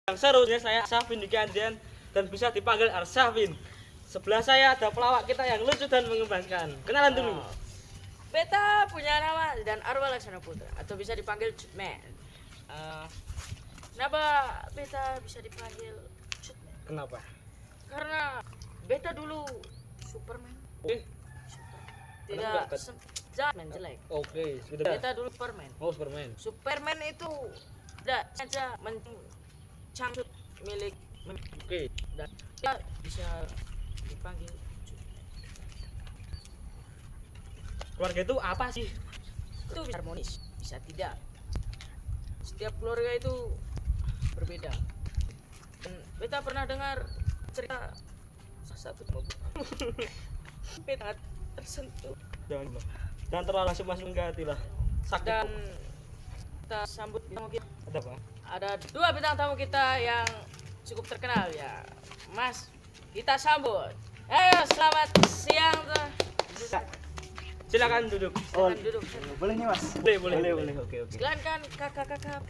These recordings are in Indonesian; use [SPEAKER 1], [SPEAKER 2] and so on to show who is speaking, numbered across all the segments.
[SPEAKER 1] Yang serunya saya Arsafin di Kandian dan bisa dipanggil Arsafin. Sebelah saya ada pelawak kita yang lucu dan mengembangkan. Kenalan dulu.
[SPEAKER 2] Beta punya nama dan Arwa Laksana Putra atau bisa dipanggil Cutman. Kenapa Beta bisa dipanggil Cutman?
[SPEAKER 1] Kenapa?
[SPEAKER 2] Karena Beta dulu Superman.
[SPEAKER 1] Oke.
[SPEAKER 2] Tidak Superman jelek.
[SPEAKER 1] Oke, sudah.
[SPEAKER 2] Beta dulu Superman.
[SPEAKER 1] Oh, Superman.
[SPEAKER 2] Superman itu tidak saja mencangcut milik
[SPEAKER 1] Oke.
[SPEAKER 2] dan dia bisa dipanggil Cutman.
[SPEAKER 1] Keluarga itu apa sih?
[SPEAKER 2] Itu bisa harmonis, bisa tidak. Setiap keluarga itu berbeda. Dan Beta pernah dengar cerita salah satu mobil. Beta tersentuh
[SPEAKER 1] Jangan terlalu langsung masuk ke hati lah. Sakit.
[SPEAKER 2] dan kita sambut bintang tamu kita.
[SPEAKER 1] Ada apa?
[SPEAKER 2] Ada dua bintang tamu kita yang cukup terkenal ya. Mas, kita sambut. Ayo, selamat siang tuh.
[SPEAKER 1] Silakan duduk.
[SPEAKER 2] Silakan duduk.
[SPEAKER 3] Boleh nih mas?
[SPEAKER 1] Boleh.
[SPEAKER 3] Oke.
[SPEAKER 2] Silakan kakak-kakak.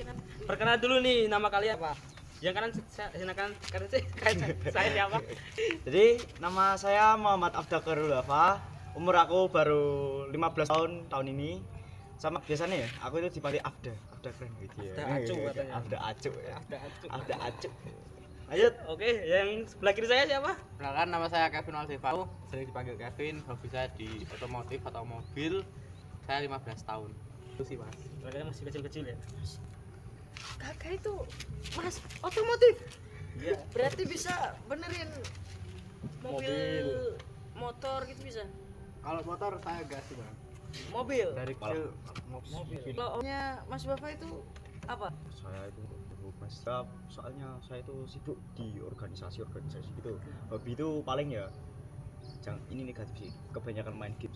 [SPEAKER 1] Perkenalan dulu nih, nama kalian apa? Yang kanan silakan saya siapa?
[SPEAKER 3] Jadi nama saya Muhammad Abda Khairul Wafa. Umur aku baru 15 tahun ini. Sama biasanya ya, aku itu dipanggil Abda keren gitu ya.
[SPEAKER 1] Abda Acu katanya.
[SPEAKER 3] Abda Acu ya.
[SPEAKER 1] Abda Acu.
[SPEAKER 3] Abda Acu. Lanjut.
[SPEAKER 1] Oke, yang sebelah kiri saya siapa?
[SPEAKER 4] Perkenalkan, nama saya Kevin Alsifau, sering dipanggil Kevin. Hobi saya di otomotif atau mobil. Saya 15 tahun. Itu sih mas.
[SPEAKER 1] Mereka masih kecil-kecil ya.
[SPEAKER 2] Kakak itu Mas otomotif.
[SPEAKER 1] Iya.
[SPEAKER 2] Berarti bisa benerin mobil,
[SPEAKER 1] Mobil.
[SPEAKER 2] motor gitu bisa.
[SPEAKER 4] Kalau motor saya gas sih bang.
[SPEAKER 2] Mobil.
[SPEAKER 4] Dari kecil mobil.
[SPEAKER 2] Kalau omnya Mas Bapak itu apa?
[SPEAKER 3] Saya itu mas, soalnya saya itu sibuk di organisasi gitu. Hobi itu paling ya, jangan ini negatif sih, kebanyakan main game.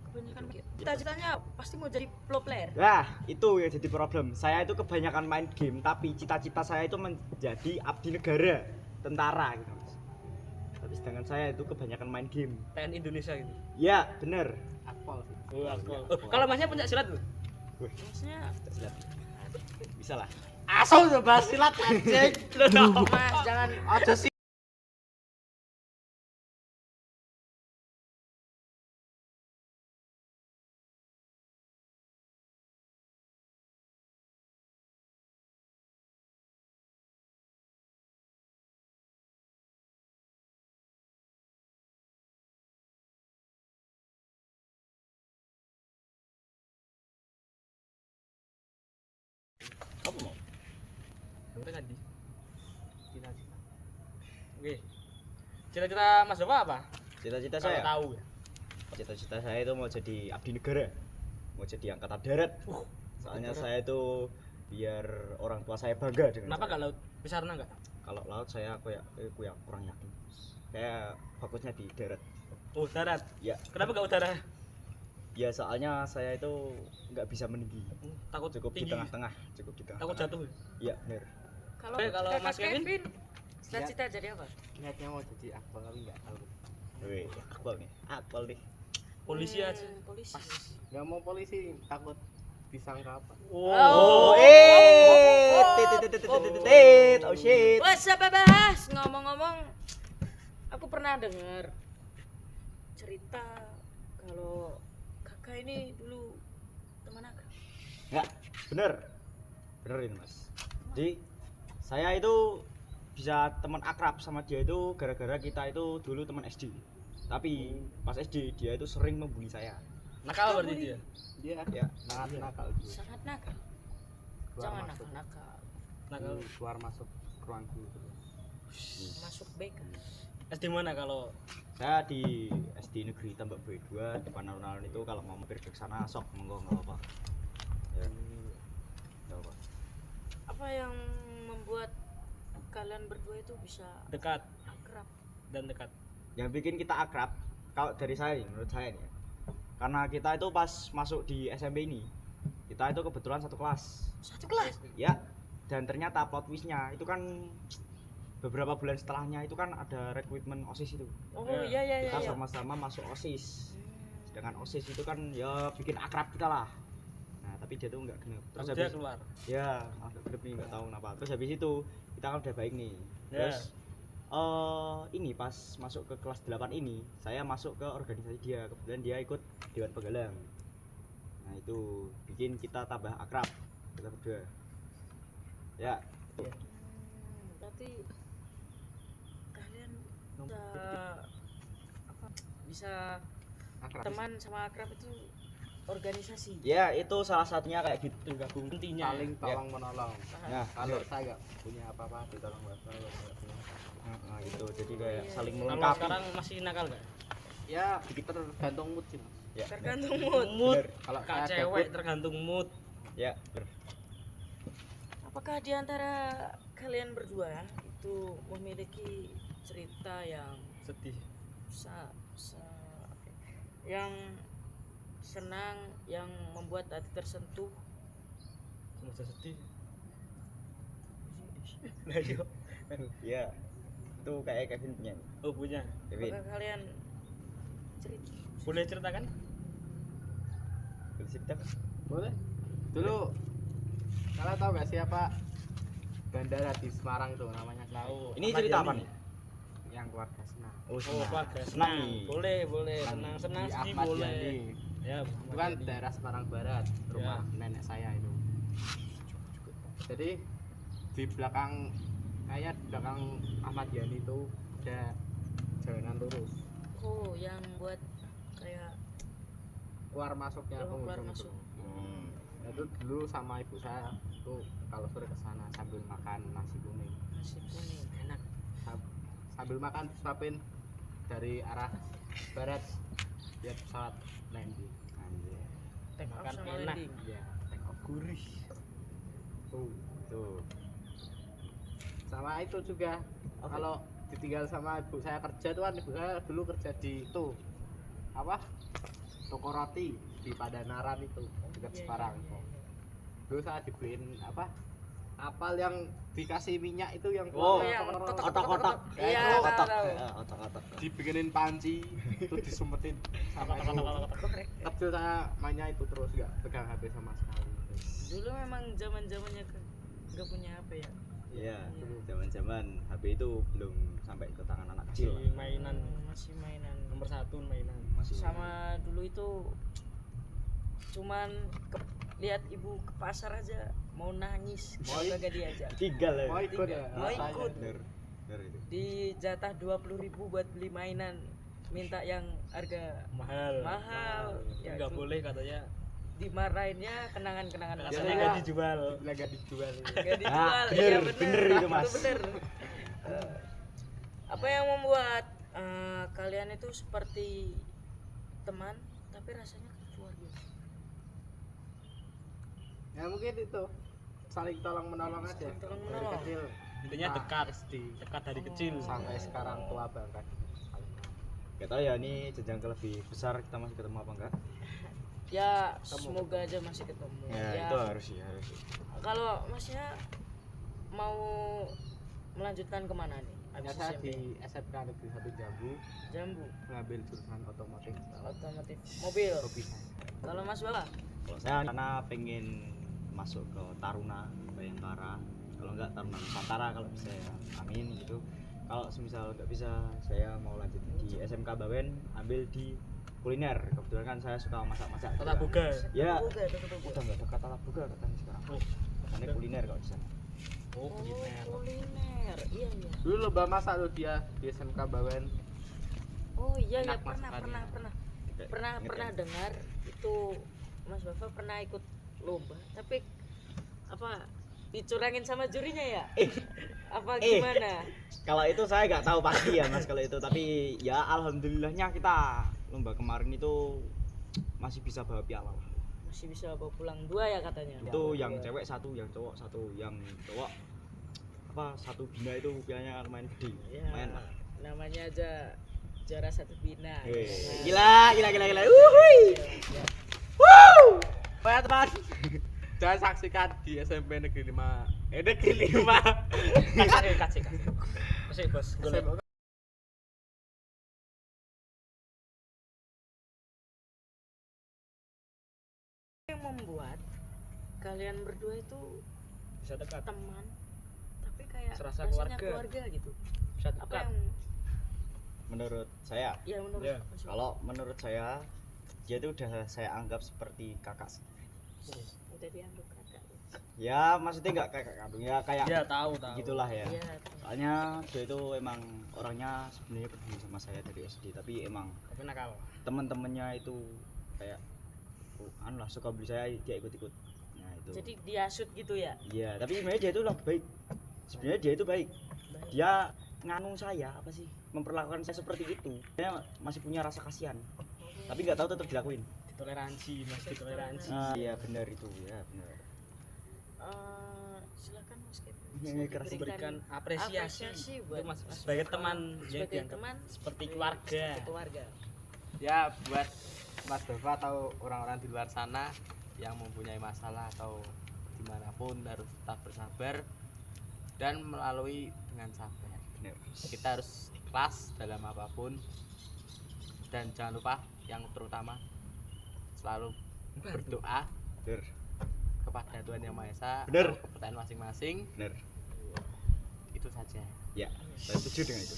[SPEAKER 2] Kebanyakan cita-citanya pasti mau jadi pro player.
[SPEAKER 3] Nah, itu yang jadi problem. Saya itu kebanyakan main game, tapi cita-cita saya itu menjadi abdi negara, tentara gitu, Mas. Tapi sedangkan saya itu kebanyakan main game.
[SPEAKER 1] TNI Indonesia gitu.
[SPEAKER 3] Ya, bener.
[SPEAKER 4] Akpol sih.
[SPEAKER 1] Oh, akpol. Kalau masnya punya silat tuh?
[SPEAKER 2] Maksudnya
[SPEAKER 3] Silat. Bisa lah.
[SPEAKER 4] Asal udah bahas silat anjing.
[SPEAKER 2] Mas jangan
[SPEAKER 4] Ada sih.
[SPEAKER 1] Apa mau? Sampai tadi.
[SPEAKER 4] Cita-cita.
[SPEAKER 1] Oke. Cita-cita Mas Bapak apa?
[SPEAKER 3] Cita-cita
[SPEAKER 1] Kalau
[SPEAKER 3] saya.
[SPEAKER 1] tahu ya.
[SPEAKER 3] Cita-cita saya itu mau jadi abdi negara. Mau jadi angkatan darat. Soalnya
[SPEAKER 1] darat.
[SPEAKER 3] saya itu biar orang tua saya bangga dengan
[SPEAKER 1] Kenapa
[SPEAKER 3] saya.
[SPEAKER 1] enggak laut? Bisa renang enggak?
[SPEAKER 3] Kalau laut saya aku ya kurang yakin. Saya fokusnya di darat.
[SPEAKER 1] Oh, darat.
[SPEAKER 3] Ya,
[SPEAKER 1] Kenapa enggak udara?
[SPEAKER 3] ya soalnya saya itu nggak bisa meninggi.
[SPEAKER 1] Takut
[SPEAKER 3] Cukup
[SPEAKER 1] tinggi.
[SPEAKER 3] di tengah-tengah, cukup di tengah.
[SPEAKER 1] Takut jatuh.
[SPEAKER 3] Iya, benar.
[SPEAKER 2] kalau
[SPEAKER 1] Oke, kalau
[SPEAKER 2] kakak
[SPEAKER 1] Mas Kevin?
[SPEAKER 2] cita-cita jadi apa?
[SPEAKER 4] Niatnya mau jadi akpol tapi nggak tahu.
[SPEAKER 3] Wih, akpol nih. Akpol nih.
[SPEAKER 1] Polisi aja.
[SPEAKER 2] Polisi.
[SPEAKER 4] Nggak mau polisi, takut disangka apa.
[SPEAKER 2] Oh,
[SPEAKER 3] Oh shit.
[SPEAKER 2] Wah, siapa bahas? Ngomong-ngomong, aku pernah dengar cerita kalau kakak ini dulu teman aku.
[SPEAKER 3] Ya, bener. Bener ini, Mas. Jadi saya itu bisa teman akrab sama dia itu gara-gara kita itu dulu teman SD. Tapi pas SD dia itu sering membuli saya.
[SPEAKER 1] Nakal berarti dia.
[SPEAKER 4] Dia
[SPEAKER 3] Ya,
[SPEAKER 4] sangat nakal dulu.
[SPEAKER 2] Sangat nakal.
[SPEAKER 4] Keluar
[SPEAKER 2] Jangan
[SPEAKER 4] masuk.
[SPEAKER 2] nakal-nakal.
[SPEAKER 1] Nakal.
[SPEAKER 4] Keluar masuk ruang guru terus.
[SPEAKER 2] Masuk BK.
[SPEAKER 1] SD mana kalau
[SPEAKER 3] saya di SD Negeri Tambak Boy 2 depan alun-alun itu kalau mau mampir ke sana sok monggo nggak apa. Ya. Nggak apa.
[SPEAKER 2] Apa yang membuat kalian berdua itu bisa
[SPEAKER 1] dekat
[SPEAKER 2] akrab?
[SPEAKER 1] dan dekat?
[SPEAKER 3] Yang bikin kita akrab kalau dari saya nih, menurut saya nih ya, karena kita itu pas masuk di SMP ini kita itu kebetulan satu kelas
[SPEAKER 2] Satu kelas.
[SPEAKER 3] ya, dan ternyata plot twistnya itu kan beberapa bulan setelahnya itu kan ada rekrutmen OSIS itu.
[SPEAKER 2] Oh
[SPEAKER 1] Ya,
[SPEAKER 2] iya
[SPEAKER 3] Kita
[SPEAKER 2] iya.
[SPEAKER 3] sama-sama masuk OSIS, sedangkan OSIS itu kan ya bikin akrab kita lah. Nah tapi dia tuh nggak genep. Terus
[SPEAKER 1] Terus dia
[SPEAKER 3] habis
[SPEAKER 1] keluar.
[SPEAKER 3] ya agak genep nih nggak tahu kenapa. Terus habis itu kita kan udah baik nih.
[SPEAKER 1] Ya.
[SPEAKER 3] Terus ini pas masuk ke kelas 8 ini saya masuk ke organisasi dia, kebetulan dia ikut Dewan Penggalang. Nah itu bikin kita tambah akrab kita berdua ya.
[SPEAKER 2] Berarti kalian bisa apa? Bisa
[SPEAKER 4] Akrab.
[SPEAKER 2] teman sama akrab itu organisasi.
[SPEAKER 3] Ya itu salah satunya kayak gitu.
[SPEAKER 1] Gabung intinya.
[SPEAKER 4] Saling tolong menolong.
[SPEAKER 3] Nah
[SPEAKER 4] Kalau saya nggak punya apa-apa ditolong bapak, nggak punya.
[SPEAKER 3] nah, gitu jadi kayak saling
[SPEAKER 1] Kalau
[SPEAKER 3] melengkapi
[SPEAKER 1] sekarang masih nakal nggak?
[SPEAKER 4] Ya tergantung mood sih mas.
[SPEAKER 3] ya.
[SPEAKER 2] Tergantung mood.
[SPEAKER 1] Mood.
[SPEAKER 3] Bener.
[SPEAKER 4] Kalau
[SPEAKER 1] Kak
[SPEAKER 4] saya
[SPEAKER 1] cewek
[SPEAKER 4] gabut,
[SPEAKER 1] tergantung mood.
[SPEAKER 3] Ya bener.
[SPEAKER 2] Apakah di antara kalian berdua itu memiliki cerita yang
[SPEAKER 1] Sedih.
[SPEAKER 2] sa, yang senang, yang membuat hati tersentuh?
[SPEAKER 1] Masa sedih. Lah yo.
[SPEAKER 3] Ya itu kayak Kevin punya nih.
[SPEAKER 1] Oh punya.
[SPEAKER 3] Kevin
[SPEAKER 2] Apakah kalian cerita?
[SPEAKER 1] Boleh ceritakan?
[SPEAKER 3] boleh cerita nggak?
[SPEAKER 4] boleh. Dulu kalian tahu nggak siapa bandara di Semarang itu namanya?
[SPEAKER 1] Tahu.
[SPEAKER 3] Ini
[SPEAKER 1] Ahmad
[SPEAKER 3] cerita
[SPEAKER 1] Yani.
[SPEAKER 3] apa nih?
[SPEAKER 4] Yang keluarga senang.
[SPEAKER 3] Oh
[SPEAKER 1] Oh,
[SPEAKER 3] senang.
[SPEAKER 1] keluarga
[SPEAKER 3] Senang
[SPEAKER 1] senang.
[SPEAKER 3] nih.
[SPEAKER 1] Boleh, boleh.
[SPEAKER 3] Senang.
[SPEAKER 1] Senang
[SPEAKER 4] Di
[SPEAKER 1] sedih
[SPEAKER 4] Ahmad
[SPEAKER 1] boleh.
[SPEAKER 4] Yani.
[SPEAKER 1] Ya,
[SPEAKER 4] Bukan daerah Semarang Barat, rumah
[SPEAKER 1] Ya.
[SPEAKER 4] nenek saya itu. Jadi di belakang Ahmad Yani itu ada jalanan lurus.
[SPEAKER 2] Oh, yang buat kayak
[SPEAKER 4] Keluar masuknya
[SPEAKER 2] keluar
[SPEAKER 4] pengunjung itu.
[SPEAKER 2] masuk.
[SPEAKER 4] Nah, itu dulu sama ibu saya itu kalau sore ke sana sambil makan nasi kuning.
[SPEAKER 2] Nasi kuning enak.
[SPEAKER 4] Sambil makan suapin dari arah barat lihat pesawat landing. Anjir.
[SPEAKER 2] Take off
[SPEAKER 1] Makan
[SPEAKER 2] sama
[SPEAKER 1] enak.
[SPEAKER 2] landing.
[SPEAKER 4] Iya, take off.
[SPEAKER 1] Gurih.
[SPEAKER 4] Tuh. Sama itu juga kalau ditinggal sama ibu saya kerja tuh kan ibu saya dulu kerja di itu apa toko roti di Padanaran itu dekat
[SPEAKER 2] Iya,
[SPEAKER 4] Semarang.
[SPEAKER 2] iya, iya.
[SPEAKER 4] Dulu saya dibeliin apa apal yang dikasih minyak itu yang
[SPEAKER 3] Oh,
[SPEAKER 2] yang
[SPEAKER 4] kotor-kotor.
[SPEAKER 3] otak-otak.
[SPEAKER 2] Iya,
[SPEAKER 3] Itu otak.
[SPEAKER 2] tahu.
[SPEAKER 3] Otak-otak.
[SPEAKER 4] Dibikinin panci terus disumpetin sama itu.
[SPEAKER 2] Korek.
[SPEAKER 4] Kecil saya mainnya itu terus nggak pegang HP sama sekali.
[SPEAKER 2] Dulu memang zaman-zamannya nggak punya apa ya.
[SPEAKER 3] Iya, zaman-zaman HP itu belum sampai ke tangan anak kecil.
[SPEAKER 1] Masih mainan
[SPEAKER 2] Masih mainan.
[SPEAKER 1] nomor 1 mainan.
[SPEAKER 3] Masih
[SPEAKER 2] Sama dulu itu cuman lihat ibu ke pasar aja mau nangis
[SPEAKER 4] Mau
[SPEAKER 2] kagak diajak.
[SPEAKER 3] tinggal ya.
[SPEAKER 4] Mau ikut ya?
[SPEAKER 2] Mau
[SPEAKER 4] rasanya.
[SPEAKER 2] ikut.
[SPEAKER 3] Bener. Bener itu.
[SPEAKER 2] Di jatah 20.000 buat beli mainan, minta yang harga
[SPEAKER 1] Mahal.
[SPEAKER 2] Ya,
[SPEAKER 1] Enggak
[SPEAKER 2] itu
[SPEAKER 1] boleh katanya.
[SPEAKER 2] dimarahinnya kenangan-kenangan masa
[SPEAKER 1] Katanya
[SPEAKER 2] lalu.
[SPEAKER 1] enggak dijual.
[SPEAKER 4] Bilang nggak dijual.
[SPEAKER 2] Nggak dijual.
[SPEAKER 3] Ah,
[SPEAKER 2] Iya,
[SPEAKER 3] bener, bener itu, Mas.
[SPEAKER 2] Itu bener. Apa yang membuat kalian itu seperti teman tapi rasanya kayak keluarga?
[SPEAKER 4] Ya mungkin itu saling tolong menolong aja.
[SPEAKER 2] Saling tolong
[SPEAKER 4] Dari
[SPEAKER 2] menolong.
[SPEAKER 4] kecil
[SPEAKER 1] Intinya
[SPEAKER 4] Nah,
[SPEAKER 1] dekat.
[SPEAKER 4] SD
[SPEAKER 1] Dekat dari kecil.
[SPEAKER 4] sampai sekarang tua banget.
[SPEAKER 3] Gak tahu ya ini jenjang ke lebih besar kita masih ketemu apa enggak?
[SPEAKER 2] Ya semoga aja masih ketemu.
[SPEAKER 3] Ya, itu harus sih, harus sih.
[SPEAKER 2] Kalau masnya mau melanjutkan kemana nih?
[SPEAKER 4] Hanya
[SPEAKER 2] Habis
[SPEAKER 4] saya
[SPEAKER 2] SMP?
[SPEAKER 4] di SMK Negeri 1 Jambu
[SPEAKER 2] Jambu,
[SPEAKER 4] mengambil jurusan otomotif.
[SPEAKER 2] otomotif, mobil.
[SPEAKER 4] Hobi saya.
[SPEAKER 2] Kalau Mas Bapak?
[SPEAKER 3] Kalau saya karena pengen masuk ke Taruna Bayangkara, kalau enggak Taruna Nusantara kalau bisa ya, amin gitu. Kalau semisal nggak bisa, saya mau lanjut di SMK Bawen, ambil di kuliner. Kebetulan kan saya suka masak-masak.
[SPEAKER 1] Tata
[SPEAKER 3] juga.
[SPEAKER 1] boga.
[SPEAKER 3] Ya,
[SPEAKER 2] Boga, Tata Boga.
[SPEAKER 3] udah nggak ada kata boga katanya sekarang.
[SPEAKER 1] Oh,
[SPEAKER 3] Katanya kuliner kalau di sana.
[SPEAKER 1] oh
[SPEAKER 2] Oh,
[SPEAKER 1] kuliner.
[SPEAKER 2] kuliner. Iya, iya.
[SPEAKER 4] Dulu lomba masak tuh dia di SMK Bawen.
[SPEAKER 2] Oh iya ya
[SPEAKER 4] Enak
[SPEAKER 2] pernah
[SPEAKER 4] masakannya.
[SPEAKER 3] Ingat
[SPEAKER 2] pernah
[SPEAKER 3] ya?
[SPEAKER 2] dengar itu Mas Bapak pernah ikut lomba tapi apa dicurangin sama jurinya ya? Apa gimana?
[SPEAKER 3] Kalau itu saya nggak tahu pasti ya Mas kalau itu, tapi ya alhamdulillahnya kita lomba kemarin itu masih bisa bawa piala.
[SPEAKER 2] Masih bisa bawa pulang 2 ya katanya.
[SPEAKER 3] Itu yang cewek 1, yang cowok 1, yang cowok apa 1 bina itu pialanya lumayan gede.
[SPEAKER 2] Ya,
[SPEAKER 3] Lumayan lah.
[SPEAKER 2] namanya aja juara 1 bina.
[SPEAKER 3] Wih,
[SPEAKER 2] gitu kan.
[SPEAKER 3] gila. Wuhui.
[SPEAKER 2] Ya, ya.
[SPEAKER 4] Pak teman. Dan saksikan di SMP Negeri 5. Negeri 5.
[SPEAKER 1] Kasih. Masih bos. Golek.
[SPEAKER 2] Yang membuat kalian berdua itu
[SPEAKER 1] Bisa dekat.
[SPEAKER 2] teman tapi kayak
[SPEAKER 1] Serasa
[SPEAKER 2] rasanya
[SPEAKER 1] keluarga.
[SPEAKER 2] gitu.
[SPEAKER 1] Bisa
[SPEAKER 2] Apa
[SPEAKER 1] dekat.
[SPEAKER 2] yang
[SPEAKER 3] Menurut saya,
[SPEAKER 2] ya menurut
[SPEAKER 1] Ya.
[SPEAKER 2] Mas Yofi?
[SPEAKER 3] kalau menurut saya dia itu udah saya anggap seperti kakak.
[SPEAKER 2] Udah dianggap kakak ya.
[SPEAKER 3] Ya maksudnya nggak kakak kandung ya, kayak
[SPEAKER 1] Ya tahu.
[SPEAKER 3] gitulah ya.
[SPEAKER 2] Iya.
[SPEAKER 3] Soalnya dia itu emang orangnya sebenarnya peduli sama saya dari SD, tapi emang
[SPEAKER 1] Tapi nakal.
[SPEAKER 3] teman-temannya itu kayak anu lah, suka beli saya, dia ikut-ikut. Nah itu.
[SPEAKER 2] Jadi diasut gitu ya.
[SPEAKER 3] Iya, tapi sebenarnya dia itu lah baik. Sebenarnya dia itu baik.
[SPEAKER 2] Baik.
[SPEAKER 3] Dia nganung saya apa sih? Memperlakukan saya seperti itu. Dia masih punya rasa kasihan. Tapi nggak tahu tetap dilakuin.
[SPEAKER 1] Ditoleransi, Mas, ditoleransi.
[SPEAKER 3] Iya benar itu, ya benar.
[SPEAKER 2] Silakan Mas Kevin.
[SPEAKER 3] Kasih
[SPEAKER 1] Berikan apresiasi
[SPEAKER 2] buat
[SPEAKER 1] untuk Mas
[SPEAKER 2] Mas
[SPEAKER 1] sebagai
[SPEAKER 2] Yofi.
[SPEAKER 1] teman yang
[SPEAKER 2] Sebagai
[SPEAKER 1] dianggap
[SPEAKER 2] teman
[SPEAKER 1] seperti keluarga.
[SPEAKER 2] seperti keluarga.
[SPEAKER 4] Ya buat Mas Bapak atau orang-orang di luar sana yang mempunyai masalah atau dimanapun harus tetap bersabar dan melalui dengan sabar.
[SPEAKER 3] Benar.
[SPEAKER 4] Kita harus ikhlas dalam apapun dan jangan lupa yang terutama selalu berdoa
[SPEAKER 3] Benar.
[SPEAKER 4] kepada Tuhan Yang Maha Esa
[SPEAKER 3] Bener.
[SPEAKER 4] atau kepercayaan masing-masing.
[SPEAKER 3] Benar.
[SPEAKER 4] Itu saja.
[SPEAKER 3] Ya, saya setuju dengan itu.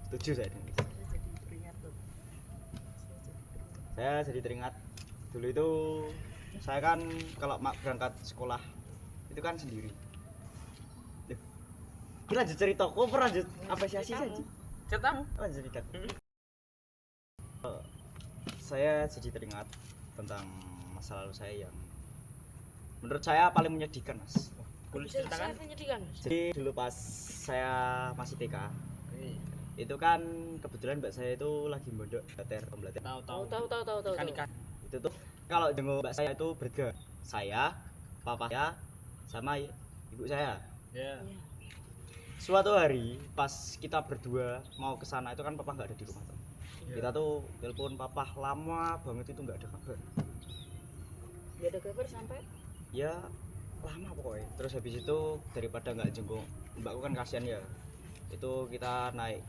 [SPEAKER 3] Setuju saya dengan itu.
[SPEAKER 2] Saya jadi teringat loh.
[SPEAKER 3] Saya jadi teringat dulu itu saya kan kalau berangkat sekolah itu kan sendiri. Duh. Ini lanjut cerita, kok lanjut apresiasi saja.
[SPEAKER 1] Ceritamu.
[SPEAKER 3] Lanjut cerita. Saya jadi teringat tentang masa lalu saya yang menurut saya paling menyedihkan, Mas.
[SPEAKER 1] Boleh
[SPEAKER 2] Bisa
[SPEAKER 1] ceritakan?
[SPEAKER 2] saya menyedihkan Mas?
[SPEAKER 3] Jadi dulu pas saya masih TK, itu kan kebetulan mbak saya itu lagi mondok pembelajar.
[SPEAKER 2] Tahu.
[SPEAKER 1] Ikan-ikan.
[SPEAKER 3] Itu tuh kalau jenguk mbak saya itu bertiga, saya, papa saya, sama ibu saya.
[SPEAKER 1] Ya.
[SPEAKER 2] Iya.
[SPEAKER 3] Suatu hari pas kita berdua mau ke sana itu kan papa nggak ada di rumah tuh. Kita tuh telepon papa lama banget itu nggak ada kabar.
[SPEAKER 2] Gak ada kabar sampai
[SPEAKER 3] Ya lama pokoknya. Terus habis itu daripada nggak jenguk mbakku kan kasihan ya. Itu kita naik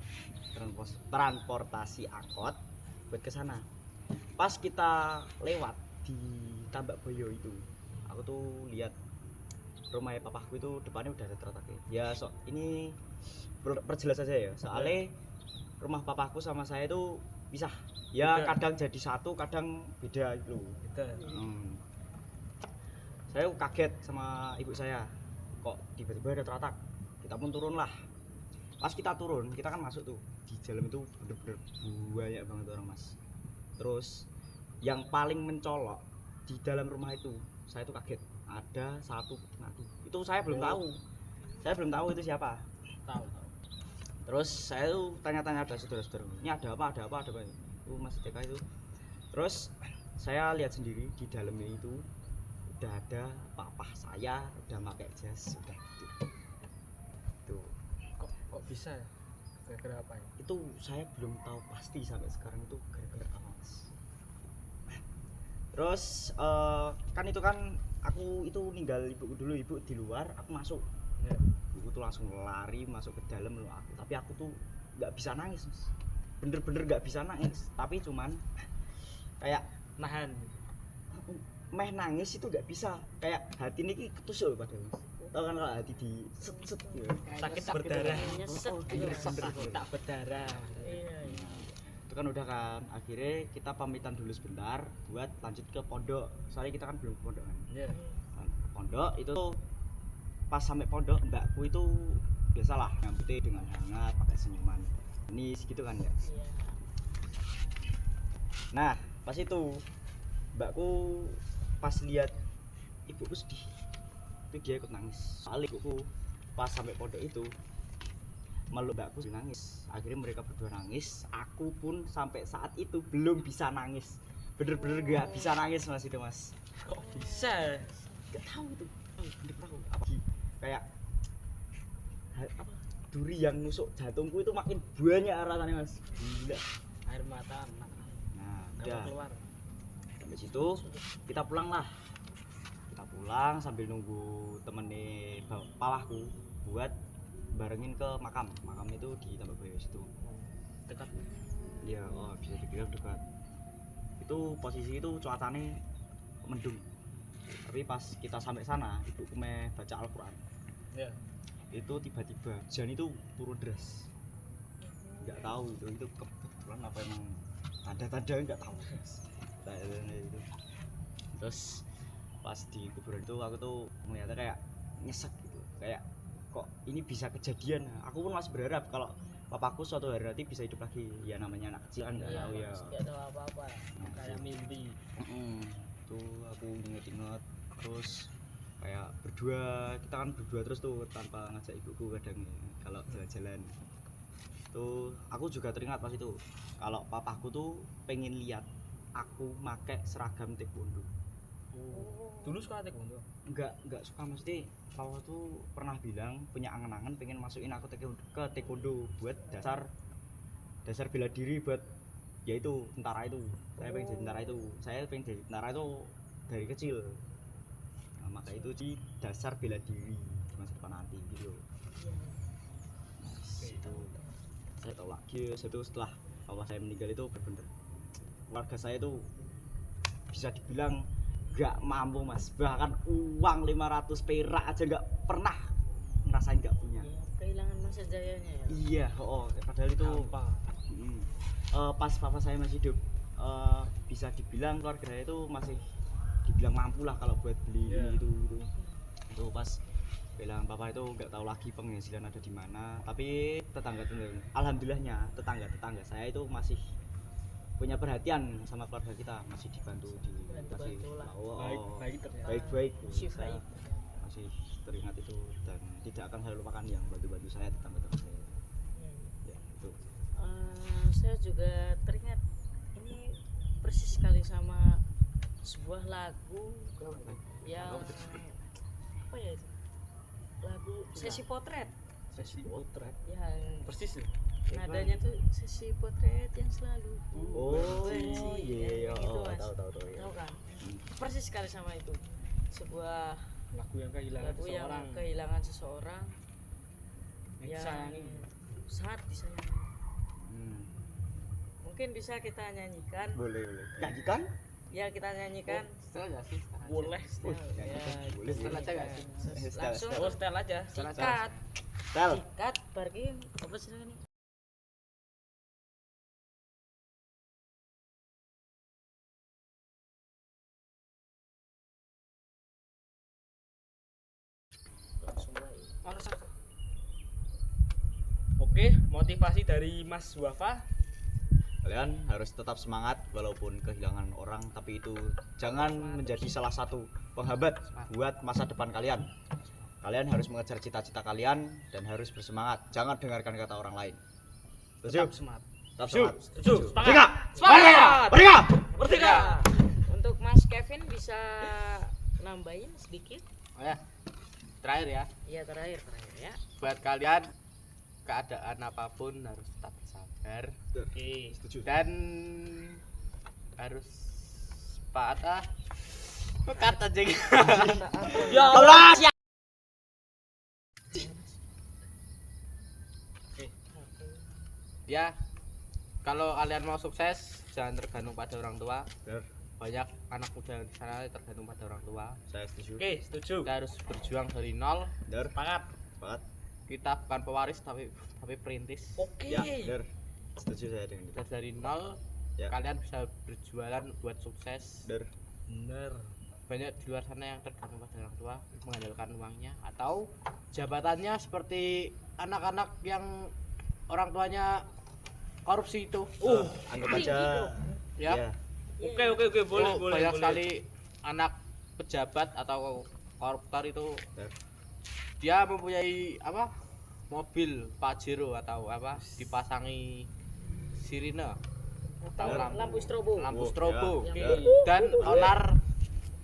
[SPEAKER 3] transportasi angkot buat ke sana. Pas kita lewat di Tambak Boyo itu, aku tuh lihat rumahnya papaku itu depannya udah ada terletaknya. Ya ini perjelas saja ya. Soalnya rumah papaku sama saya itu pisah. Ya
[SPEAKER 1] Beda.
[SPEAKER 3] kadang jadi satu, kadang beda itu.
[SPEAKER 1] Gitu.
[SPEAKER 3] Saya kaget sama ibu saya, kok tiba-tiba ada teratak. Kita pun turun lah. Pas kita turun, kita kan masuk tuh di dalam itu bener-bener banyak banget orang, Mas. Terus yang paling mencolok di dalam rumah itu, saya tuh kaget ada satu mati. Itu saya belum tahu. Saya belum tahu itu siapa.
[SPEAKER 1] Tahu.
[SPEAKER 3] Terus saya tuh tanya-tanya ada saudara-saudara, ini ada apa? Itu Mas TK itu. Terus saya lihat sendiri di dalamnya itu udah ada papa saya udah pakai jas, udah gitu. Tuh,
[SPEAKER 1] Kok bisa ya? Gara-gara apa ya?
[SPEAKER 3] itu saya belum tahu pasti sampai sekarang itu gara-gara apa, Mas. Terus kan itu kan aku itu ninggal ibu dulu, ibu di luar, aku masuk.
[SPEAKER 1] Ya.
[SPEAKER 3] Ibu tuh langsung lari masuk ke dalam meluk aku, tapi aku tuh nggak bisa nangis, Mas. Bener-bener nggak bisa nangis, tapi cuman kayak
[SPEAKER 1] Nahan.
[SPEAKER 3] meh nangis itu nggak bisa, kayak hati ini ketusuk padahal, Mas. Tahu kan kalau hati di set gitu.
[SPEAKER 1] Sakit tak berdarah.
[SPEAKER 2] Nyeset
[SPEAKER 3] Oh,
[SPEAKER 2] gitu.
[SPEAKER 3] bener.
[SPEAKER 1] Sakit tak berdarah.
[SPEAKER 2] Iya.
[SPEAKER 3] Itu kan udah kan, akhirnya kita pamitan dulu sebentar buat lanjut ke pondok, soalnya kita kan belum ke pondok kan.
[SPEAKER 1] Ya.
[SPEAKER 3] Pondok itu pas sampai pondok mbakku itu biasalah nyambutnya dengan hangat pakai senyuman ini segitu kan ya.
[SPEAKER 2] Iya.
[SPEAKER 3] Nah pas itu mbakku pas lihat ibuku sedih itu dia ikut nangis, soalnya ibuku pas sampai pondok itu meluk mbakku nangis. Akhirnya mereka berdua nangis, aku pun sampai saat itu belum bisa nangis, bener-bener gak bisa nangis, Mas. Itu, Mas,
[SPEAKER 1] Kok bisa?
[SPEAKER 3] gak tahu itu, bener tahu apa kayak apa duri yang nusuk jantungku itu makin banyak rasanya, Mas. Gila.
[SPEAKER 1] Air mata anak.
[SPEAKER 3] Nah
[SPEAKER 1] Kalau
[SPEAKER 3] udah
[SPEAKER 1] keluar.
[SPEAKER 3] sampai situ kita pulang lah, kita pulang sambil nunggu temennya pawahku buat barengin ke makam itu di Tambak Boyo situ.
[SPEAKER 1] Dekat.
[SPEAKER 3] Iya, oh bisa dibilang dekat. Itu posisi itu cuacanya mendung, Tapi pas kita sampai sana ibuku baca Al-Quran.
[SPEAKER 1] Ya.
[SPEAKER 3] Itu tiba-tiba hujan itu turun deras. Nggak tahu itu kebetulan apa emang tanda-tanda nggak tahu guys. Itu. Terus pas di kuburan itu aku tuh melihatnya kayak nyesek gitu, kayak kok ini bisa kejadian. Aku pun masih berharap kalau papaku suatu hari nanti bisa hidup lagi. Ya namanya anak kecil kan nggak tahu ya.
[SPEAKER 2] Nggak tahu apa-apa.
[SPEAKER 1] Kayak mimpi.
[SPEAKER 3] Tuh aku inget-inget terus kayak berdua, kita kan berdua terus tuh tanpa ngajak ibuku kadang kalau jalan-jalan. Tuh aku juga teringat pas itu kalau papaku tuh pengen lihat aku make seragam taekwondo.
[SPEAKER 1] Dulu suka taekwondo.
[SPEAKER 3] Enggak suka, mesti papa tuh pernah bilang punya angan-angan pengen masukin aku ke taekwondo buat dasar bela diri buat yaitu tentara itu. Saya pengen jadi tentara itu. Saya pengen jadi tentara itu dari kecil. Nah, maka itu di dasar bela diri di masa depan nanti gitu. Nah, itu saya tahu lagi itu setelah papa saya meninggal itu benar-benar keluarga saya itu bisa dibilang nggak mampu mas, bahkan uang 500 perak aja nggak pernah ngerasain nggak punya.
[SPEAKER 2] Kehilangan masa jayanya ya.
[SPEAKER 3] Iya, padahal itu pas papa saya masih hidup bisa dibilang keluarga saya itu masih dibilang mampu lah kalau buat beli itu pas bilang papa itu nggak tahu lagi penghasilan ada di mana, tapi alhamdulillahnya tetangga saya itu masih punya perhatian sama keluarga kita, masih dibantu masih baik masih teringat itu dan tidak akan saya lupakan yang bantu saya tetangga saya. Ya itu.
[SPEAKER 2] Saya juga teringat ini persis sekali sama sebuah lagu yang apa ya itu? Lagu sesi potret yang
[SPEAKER 1] Persis ya.
[SPEAKER 2] nadanya tuh sesi potret yang selalu
[SPEAKER 3] Iya,
[SPEAKER 2] gitu, Mas.
[SPEAKER 3] tahu ya.
[SPEAKER 2] Tahu kan persis sekali sama itu, sebuah
[SPEAKER 1] Lagu yang kehilangan
[SPEAKER 2] lagu yang
[SPEAKER 1] seseorang.
[SPEAKER 2] kehilangan seseorang
[SPEAKER 1] Yang
[SPEAKER 2] yang
[SPEAKER 1] disayangi.
[SPEAKER 2] sangat disayangi. Mungkin bisa kita nyanyikan
[SPEAKER 3] Boleh. Nyanyikan?
[SPEAKER 2] ya, kita nyanyikan
[SPEAKER 4] Setel nggak sih?
[SPEAKER 1] Boleh.
[SPEAKER 2] ya,
[SPEAKER 3] Boleh.
[SPEAKER 4] Setel aja nggak sih?
[SPEAKER 2] langsung
[SPEAKER 1] Oh, setel aja.
[SPEAKER 2] sikat pergi apa sih ini. Langsung baik.
[SPEAKER 1] Oke, motivasi dari Mas Wafa.
[SPEAKER 3] Kalian harus tetap semangat walaupun kehilangan orang, tapi itu jangan menjadi salah satu penghambat buat masa depan kalian. Kalian harus mengejar cita-cita kalian dan harus bersemangat. Jangan dengarkan kata orang lain.
[SPEAKER 1] Tetap
[SPEAKER 3] Setuju?
[SPEAKER 1] semangat.
[SPEAKER 3] Tetap
[SPEAKER 1] Setuju.
[SPEAKER 3] semangat.
[SPEAKER 1] Setuju.
[SPEAKER 3] Merdeka!
[SPEAKER 1] Semangat!
[SPEAKER 3] Merdeka!
[SPEAKER 1] Merdeka!
[SPEAKER 2] Untuk Mas Kevin bisa nambahin sedikit
[SPEAKER 4] Oh ya, terakhir ya,
[SPEAKER 2] ya, terakhir ya.
[SPEAKER 4] buat kalian keadaan apapun harus tetap sabar
[SPEAKER 1] Oke.
[SPEAKER 3] Setuju.
[SPEAKER 4] dan harus patah kata jeng.
[SPEAKER 1] Ya
[SPEAKER 3] Allah!
[SPEAKER 4] Ya, kalau kalian mau sukses jangan tergantung pada orang tua.
[SPEAKER 3] Benar.
[SPEAKER 4] Banyak anak muda di sana tergantung pada orang tua.
[SPEAKER 3] Saya setuju.
[SPEAKER 1] Oke, setuju.
[SPEAKER 4] Kita harus berjuang dari nol.
[SPEAKER 3] Benar.
[SPEAKER 1] Semangat.
[SPEAKER 3] Semangat.
[SPEAKER 4] Kita bukan pewaris tapi perintis.
[SPEAKER 1] Oke.
[SPEAKER 3] Ya, benar. Setuju saya dengan itu.
[SPEAKER 4] Kita dari nol.
[SPEAKER 3] Ya.
[SPEAKER 4] Kalian bisa berjualan buat sukses.
[SPEAKER 3] Benar.
[SPEAKER 1] Bener.
[SPEAKER 4] Banyak di luar sana yang tergantung pada orang tua mengandalkan uangnya atau jabatannya seperti anak-anak yang orang tuanya korupsi itu.
[SPEAKER 3] Anggap aja.
[SPEAKER 4] Ya.
[SPEAKER 3] Ya.
[SPEAKER 1] Oke, boleh,
[SPEAKER 4] Oh,
[SPEAKER 1] boleh.
[SPEAKER 4] banyak
[SPEAKER 1] boleh.
[SPEAKER 4] sekali anak pejabat atau koruptor itu
[SPEAKER 3] Benar.
[SPEAKER 4] dia mempunyai apa mobil Pajero atau apa dipasangi sirine atau
[SPEAKER 2] Lampu strobo.
[SPEAKER 4] lampu
[SPEAKER 3] Oh,
[SPEAKER 4] strobo
[SPEAKER 3] ya.
[SPEAKER 1] Oke.
[SPEAKER 4] dan onar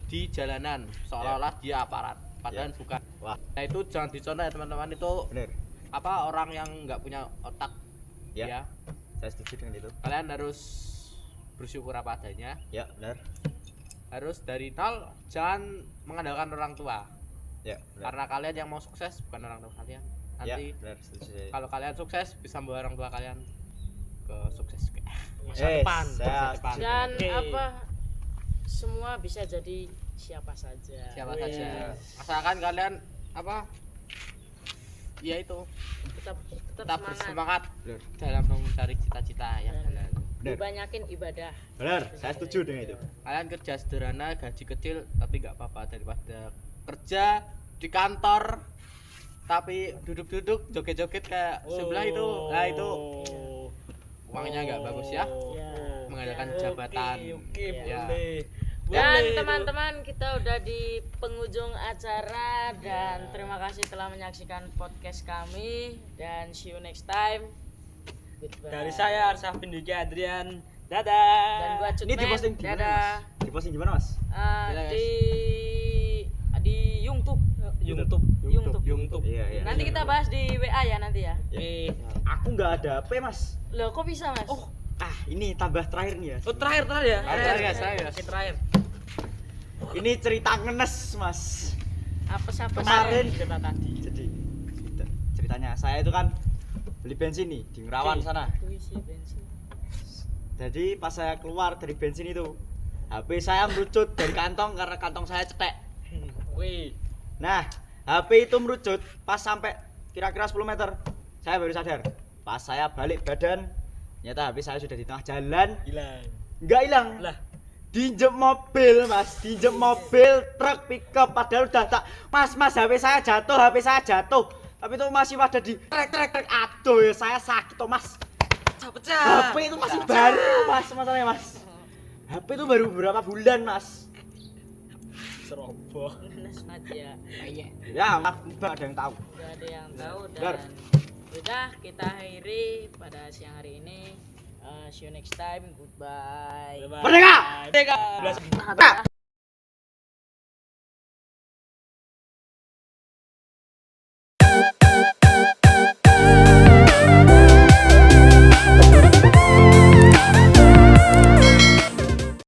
[SPEAKER 4] di jalanan seolah-olah dia aparat padahal
[SPEAKER 3] Ya.
[SPEAKER 4] bukan.
[SPEAKER 3] Wah,
[SPEAKER 4] Nah itu jangan dicontoh ya teman-teman, itu
[SPEAKER 3] benar.
[SPEAKER 4] apa orang yang nggak punya otak.
[SPEAKER 3] Ya.
[SPEAKER 4] Ya,
[SPEAKER 3] Saya setuju dengan itu.
[SPEAKER 4] kalian harus bersyukur apa adanya,
[SPEAKER 3] Ya, benar.
[SPEAKER 4] harus dari nol, jangan mengandalkan orang tua
[SPEAKER 3] Ya, benar.
[SPEAKER 4] karena kalian yang mau sukses bukan orang tua kalian.
[SPEAKER 3] Ya,
[SPEAKER 4] Nanti
[SPEAKER 3] benar. Setuju saya.
[SPEAKER 4] kalau kalian sukses bisa membawa orang tua kalian ke sukses.
[SPEAKER 1] Masa depan.
[SPEAKER 3] Saya
[SPEAKER 4] Masa depan.
[SPEAKER 3] setuju
[SPEAKER 2] Dan
[SPEAKER 1] Oke.
[SPEAKER 2] apa semua bisa jadi siapa saja.
[SPEAKER 4] Siapa
[SPEAKER 1] Wih.
[SPEAKER 4] saja. Asalkan kalian apa? Ya itu
[SPEAKER 2] Tetap
[SPEAKER 4] tetap
[SPEAKER 2] semangat.
[SPEAKER 4] bersemangat
[SPEAKER 3] Bener.
[SPEAKER 4] dalam mencari cita-cita yang
[SPEAKER 2] Dan
[SPEAKER 4] halal.
[SPEAKER 3] Bener.
[SPEAKER 2] dibanyakin ibadah.
[SPEAKER 3] Bener, saya setuju dengan itu.
[SPEAKER 4] Kalian kerja sederhana, gaji kecil, tapi nggak apa-apa daripada kerja di kantor tapi duduk-duduk joget-joget kayak sebelah itu. Nah itu uangnya nggak bagus ya.
[SPEAKER 2] Ya.
[SPEAKER 4] Mengadakan
[SPEAKER 1] Oke,
[SPEAKER 4] jabatan.
[SPEAKER 1] oke,
[SPEAKER 4] Ya.
[SPEAKER 1] boleh.
[SPEAKER 2] Dan
[SPEAKER 1] Boleh.
[SPEAKER 2] teman-teman kita udah di penghujung acara dan terima kasih telah menyaksikan podcast kami dan see you next time. Goodbye.
[SPEAKER 1] Dari saya Arsafin Diki Adrian. Dadah.
[SPEAKER 2] dan gua
[SPEAKER 3] Ini
[SPEAKER 2] Cutman.
[SPEAKER 3] diposting di mana,
[SPEAKER 2] Dadah.
[SPEAKER 3] Mas? Diposting di mana, Mas?
[SPEAKER 4] Dadah, guys.
[SPEAKER 2] Di YouTube.
[SPEAKER 1] YouTube.
[SPEAKER 2] YouTube.
[SPEAKER 3] Iya, iya.
[SPEAKER 2] Nanti kita bahas di WA ya nanti ya.
[SPEAKER 3] Aku nggak ada HP, Mas.
[SPEAKER 2] Loh kok bisa Mas?
[SPEAKER 1] Oh,
[SPEAKER 3] Ini tambah terakhir nih ya.
[SPEAKER 1] oh terakhir ya.
[SPEAKER 4] Terakhir, guys, terakhir.
[SPEAKER 1] Oke, terakhir.
[SPEAKER 3] Ini cerita ngenes, Mas.
[SPEAKER 2] Apa siapa
[SPEAKER 3] Kemarin
[SPEAKER 1] Cerita tadi.
[SPEAKER 3] jadi ceritanya saya itu kan beli bensin nih di Ngerawan
[SPEAKER 1] Oke.
[SPEAKER 3] sana.
[SPEAKER 2] isi bensin.
[SPEAKER 3] Jadi pas saya keluar dari bensin itu, HP saya merucut dari kantong karena kantong saya cetek.
[SPEAKER 1] Wih.
[SPEAKER 3] Nah, HP itu merucut pas sampai kira-kira 10 meter. Saya baru sadar. Pas saya balik badan, ternyata HP saya sudah di tengah jalan.
[SPEAKER 1] Hilang.
[SPEAKER 3] Enggak hilang.
[SPEAKER 1] Lah,
[SPEAKER 3] Diinjek mobil, Mas. Diinjek mobil truk pickup padahal udah tak Mas, HP saya jatuh. Tapi itu masih pada di trek. Aduh, ya saya sakit, oh, Mas.
[SPEAKER 1] pecah.
[SPEAKER 3] HP itu masih baru, Mas, masalahnya, Mas. HP itu baru beberapa bulan, Mas.
[SPEAKER 1] Seroboh.
[SPEAKER 2] Ngenes Nadia.
[SPEAKER 3] Ya, nggak ada yang tahu.
[SPEAKER 2] Gak ada yang tahu
[SPEAKER 3] Benar.
[SPEAKER 2] dan udah kita akhiri pada siang hari ini. See you next time. Goodbye.
[SPEAKER 1] Bye-bye.
[SPEAKER 3] Merdeka!
[SPEAKER 1] Merdeka.
[SPEAKER 3] Merdeka!